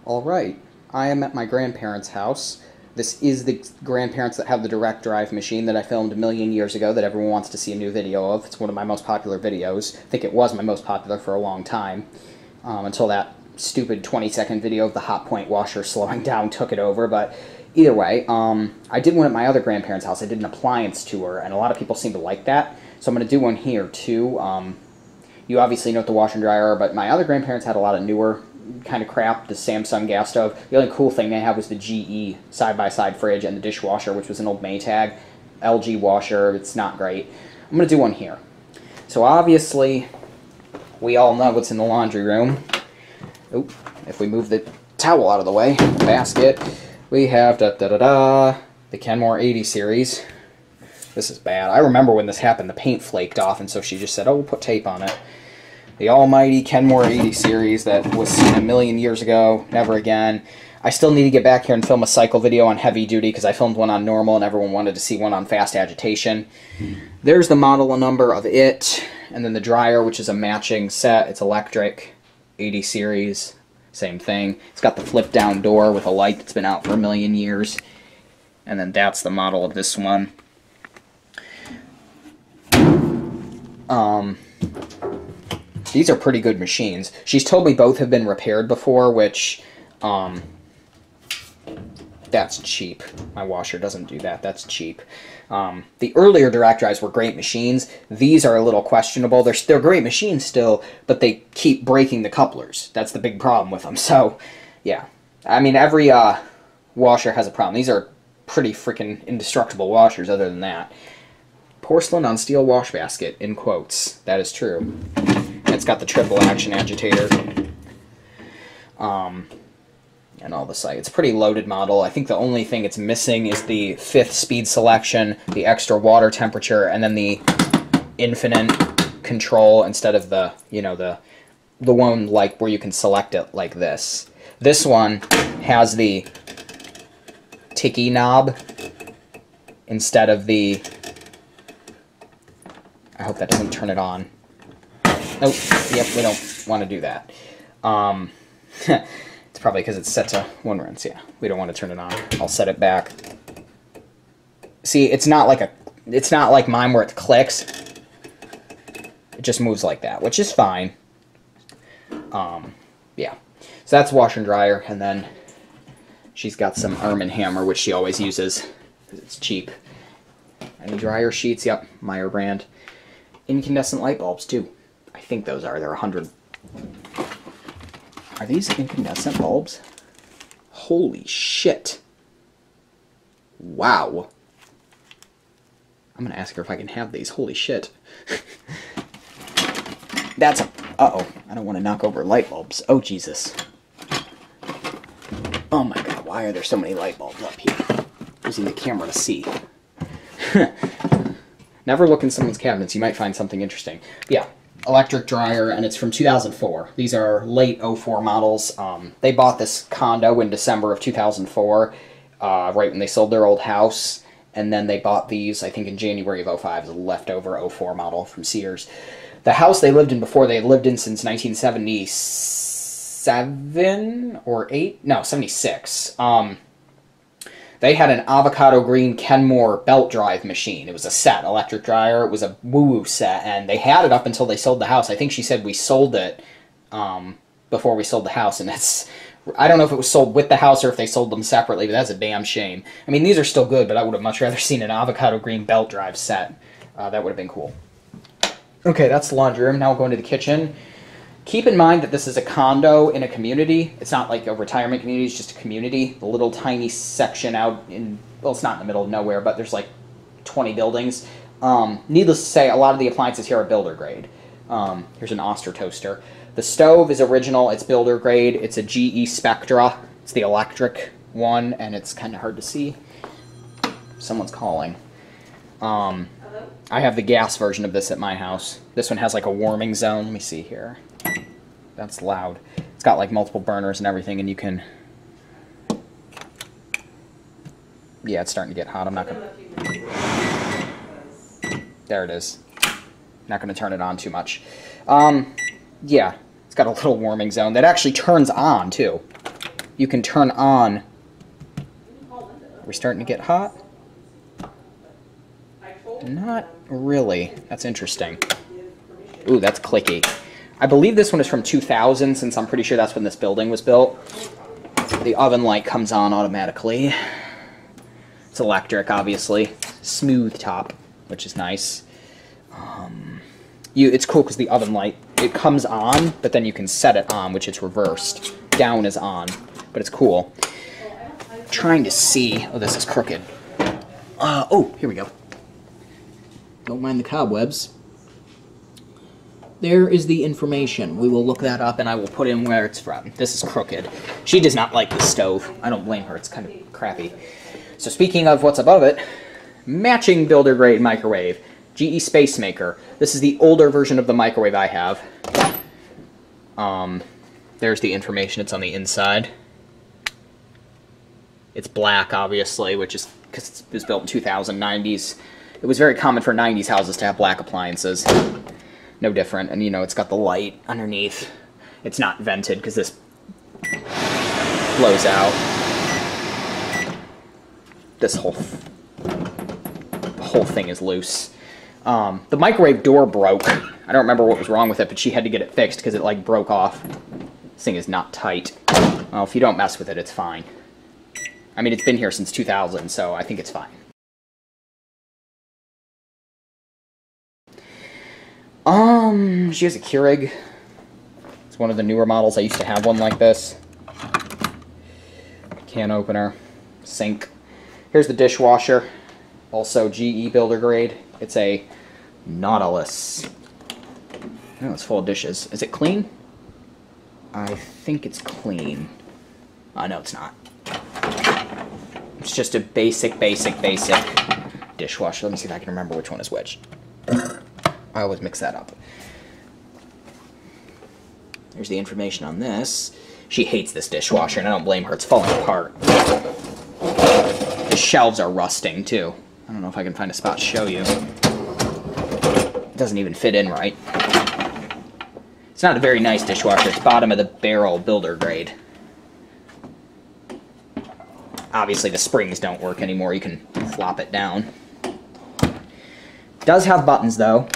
Alright, I am at my grandparents' house. This is the grandparents that have the direct drive machine that I filmed a million years ago that everyone wants to see a new video of. It's one of my most popular videos. I think it was my most popular for a long time, until that stupid 20-second video of the hot point washer slowing down took it over. But either way, I did one at my other grandparents' house. I did an appliance tour, and a lot of people seem to like that. So I'm going to do one here, too. You obviously know what the washer and dryer are, but my other grandparents had a lot of newer kind of crap, the Samsung gas stove. The only cool thing they had was the GE side-by-side fridge and the dishwasher, which was an old Maytag. LG washer, it's not great. I'm going to do one here. So obviously, we all know what's in the laundry room. Oop, if we move the towel out of the way, the basket, we have the Kenmore 80 series. This is bad. I remember when this happened, the paint flaked off, and so she just said, oh, we'll put tape on it. The almighty Kenmore 80 series that was seen a million years ago, never again. I still need to get back here and film a cycle video on heavy duty because I filmed one on normal and everyone wanted to see one on fast agitation. There's the model number of it, and then the dryer, which is a matching set. It's electric, 80 series, same thing. It's got the flip down door with a light that's been out for a million years. And then that's the model of this one. These are pretty good machines. She's told me both have been repaired before, which, that's cheap. My washer doesn't do that. That's cheap. The earlier direct drives were great machines. These are a little questionable. They're great machines still, but they keep breaking the couplers. That's the big problem with them. So, yeah. I mean, every washer has a problem. These are pretty freaking indestructible washers other than that. Porcelain on steel wash basket, in quotes. That is true. It's got the triple action agitator. And all the sight. It's a pretty loaded model. I think the only thing it's missing is the 5th speed selection, the extra water temperature, and then the infinite control instead of the, you know, the one like where you can select it like this. This one has the ticky knob instead of the... I hope that doesn't turn it on. Oh, yep, we don't want to do that. It's probably because it's set to 1 rinse, yeah. We don't want to turn it on. I'll set it back. See, it's not like mine where it clicks. It just moves like that, which is fine. Yeah. So that's washer and dryer, and then she's got some Arm & Hammer, which she always uses because it's cheap. Any dryer sheets? Yep, Meyer brand. Incandescent light bulbs, too. I think those are. They're 100. Are these incandescent bulbs? Holy shit. Wow. I'm going to ask her if I can have these. Holy shit. That's a... Uh-oh. I don't want to knock over light bulbs. Oh, Jesus. Oh, my God. Why are there so many light bulbs up here? Using the camera to see. Never look in someone's cabinets. You might find something interesting. Yeah. Electric dryer, and it's from 2004. These are late 04 models. They bought this condo in December of 2004, right when they sold their old house, and then they bought these, I think, in January of 05 as a leftover 04 model from Sears. The house they lived in before, they had lived in since 1977 or 8? No, 76. They had an avocado green Kenmore belt drive machine. It was a set, electric dryer. It was a woo-woo set, and they had it up until they sold the house. I think she said we sold it before we sold the house, and that's... I don't know if it was sold with the house or if they sold them separately, but that's a damn shame. I mean, these are still good, but I would have much rather seen an avocado green belt drive set. That would have been cool. Okay, that's the laundry room. Now we'll go into the kitchen. Keep in mind that this is a condo in a community. It's not like a retirement community, it's just a community. The little tiny section out in, well, it's not in the middle of nowhere, but there's like 20 buildings. Needless to say, a lot of the appliances here are builder grade. Here's an Oster toaster. The stove is original, it's builder grade. It's a GE Spectra. It's the electric one, and it's kind of hard to see. Someone's calling. I have the gas version of this at my house. This one has like a warming zone. Let me see here. That's loud. It's got like multiple burners and everything, and you can... Yeah, it's starting to get hot. I'm not going to... There it is. Not going to turn it on too much. Yeah, it's got a little warming zone that actually turns on, too. you can turn on. We're starting to get hot? Not really. That's interesting. Ooh, that's clicky. I believe this one is from 2000, since I'm pretty sure that's when this building was built. The oven light comes on automatically. It's electric, obviously. Smooth top, which is nice. It's cool because the oven light, it comes on, but then you can set it on, which is reversed. Down is on, but it's cool. Trying to see. Oh, this is crooked. Oh, here we go. Don't mind the cobwebs. There is the information. We will look that up, and I will put in where it's from. This is crooked. She does not like the stove. I don't blame her. It's kind of crappy. So speaking of what's above it, matching builder grade microwave. GE Space Maker. This is the older version of the microwave I have. There's the information. It's on the inside. It's black, obviously, which is because it was built in 2090s. It was very common for 90s houses to have black appliances. No different. And, you know, it's got the light underneath. It's not vented because this blows out. This whole thing is loose. The microwave door broke. I don't remember what was wrong with it, but she had to get it fixed because it, like, broke off. This thing is not tight. Well, if you don't mess with it, it's fine. I mean, it's been here since 2000, so I think it's fine. She has a Keurig. It's one of the newer models. I used to have one like this. Can opener. Sink. Here's the dishwasher. Also GE builder grade. It's a Nautilus. Oh, it's full of dishes. Is it clean? I think it's clean. Oh, no, it's not. It's just a basic dishwasher. Let me see if I can remember which one is which. I always mix that up. There's the information on this. She hates this dishwasher, and I don't blame her. It's falling apart. The shelves are rusting, too. I don't know if I can find a spot to show you. It doesn't even fit in right. It's not a very nice dishwasher. It's bottom of the barrel builder grade. Obviously, the springs don't work anymore. You can flop it down. It does have buttons, though.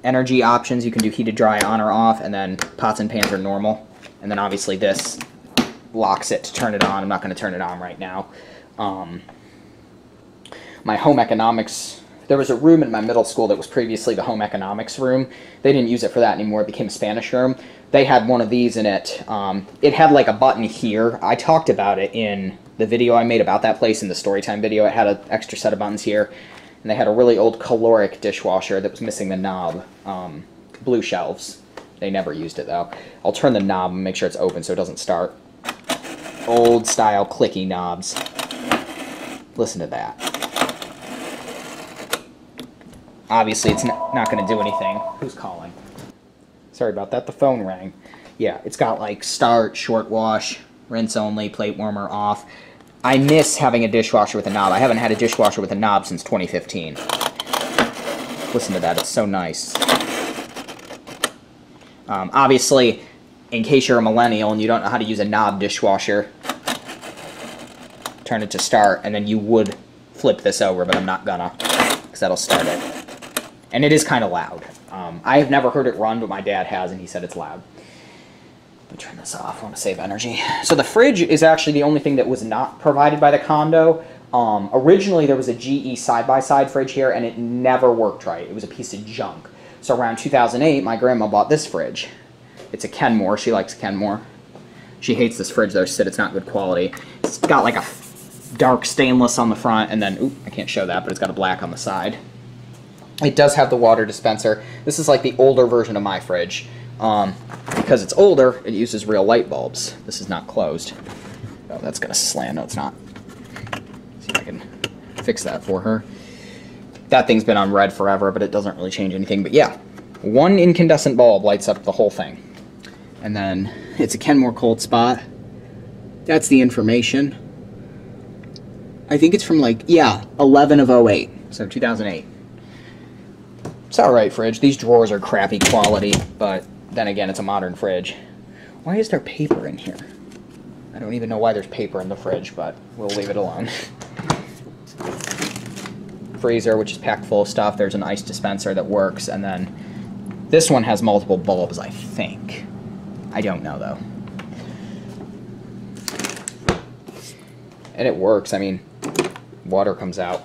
Energy options, you can do heated, dry, on or off, and then pots and pans are normal. And then obviously this locks it to turn it on. I'm not going to turn it on right now. My home economics, there was a room in my middle school that was previously the home economics room. They didn't use it for that anymore. It became a Spanish room. They had one of these in it. It had like a button here. I talked about it in the video I made about that place in the Storytime video. It had an extra set of buttons here. And they had a really old caloric dishwasher that was missing the knob. Blue shelves. They never used it, though. I'll turn the knob and make sure it's open so it doesn't start. Old style clicky knobs. Listen to that. Obviously, it's not going to do anything. Who's calling? Sorry about that. The phone rang. Yeah, it's got like start, short wash, rinse only, plate warmer off. I miss having a dishwasher with a knob. I haven't had a dishwasher with a knob since 2015. Listen to that. It's so nice. Obviously, in case you're a millennial and you don't know how to use a knob dishwasher, turn it to start, and then you would flip this over, but I'm not gonna, because that'll start it. And it is kind of loud. I have never heard it run, but my dad has, and he said it's loud. Let me turn this off. I want to save energy. So the fridge is actually the only thing that was not provided by the condo. Originally, there was a GE side-by-side fridge here, and it never worked right. It was a piece of junk. So around 2008, my grandma bought this fridge. It's a Kenmore. She likes Kenmore. She hates this fridge, though. She said it's not good quality. It's got like a dark stainless on the front, and then, oop, I can't show that, but it's got a black on the side. It does have the water dispenser. This is like the older version of my fridge. Because it's older, it uses real light bulbs. This is not closed. Oh, that's going to slam. No, it's not. See if I can fix that for her. That thing's been on red forever, but it doesn't really change anything. But yeah, one incandescent bulb lights up the whole thing. And then it's a Kenmore cold spot. That's the information. I think it's from like, yeah, 11 of 08. So 2008. It's alright fridge. These drawers are crappy quality, but then again, it's a modern fridge. Why is there paper in here? I don't even know why there's paper in the fridge, but we'll leave it alone. Freezer, which is packed full of stuff. There's an ice dispenser that works, and then this one has multiple bulbs, I think. I don't know, though. And it works. I mean, water comes out.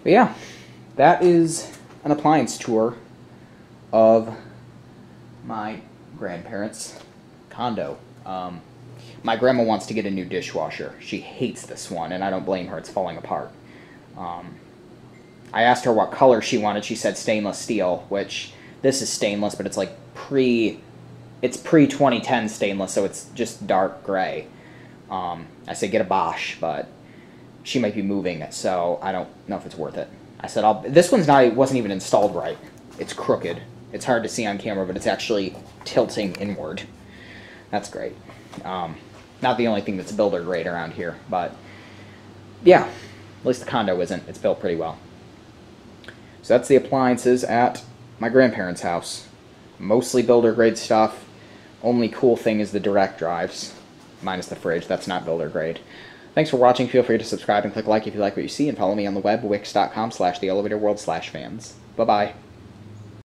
But yeah, that is an appliance tour of my grandparents' condo. My grandma wants to get a new dishwasher. She hates this one, and I don't blame her. It's falling apart. I asked her what color she wanted. She said stainless steel, which this is stainless, but it's like pre-2010 stainless, so it's just dark gray. I said get a Bosch, but she might be moving, so I don't know if it's worth it. I said this one's wasn't even installed right. It's crooked. It's hard to see on camera, but it's actually tilting inward. That's great. Not the only thing that's builder grade around here, but yeah, at least the condo isn't. It's built pretty well. So that's the appliances at my grandparents' house. Mostly builder grade stuff. Only cool thing is the direct drives, minus the fridge. That's not builder grade. Thanks for watching. Feel free to subscribe and click like if you like what you see, and follow me on the web, wix.com/theelevatorworld/fans. Bye-bye.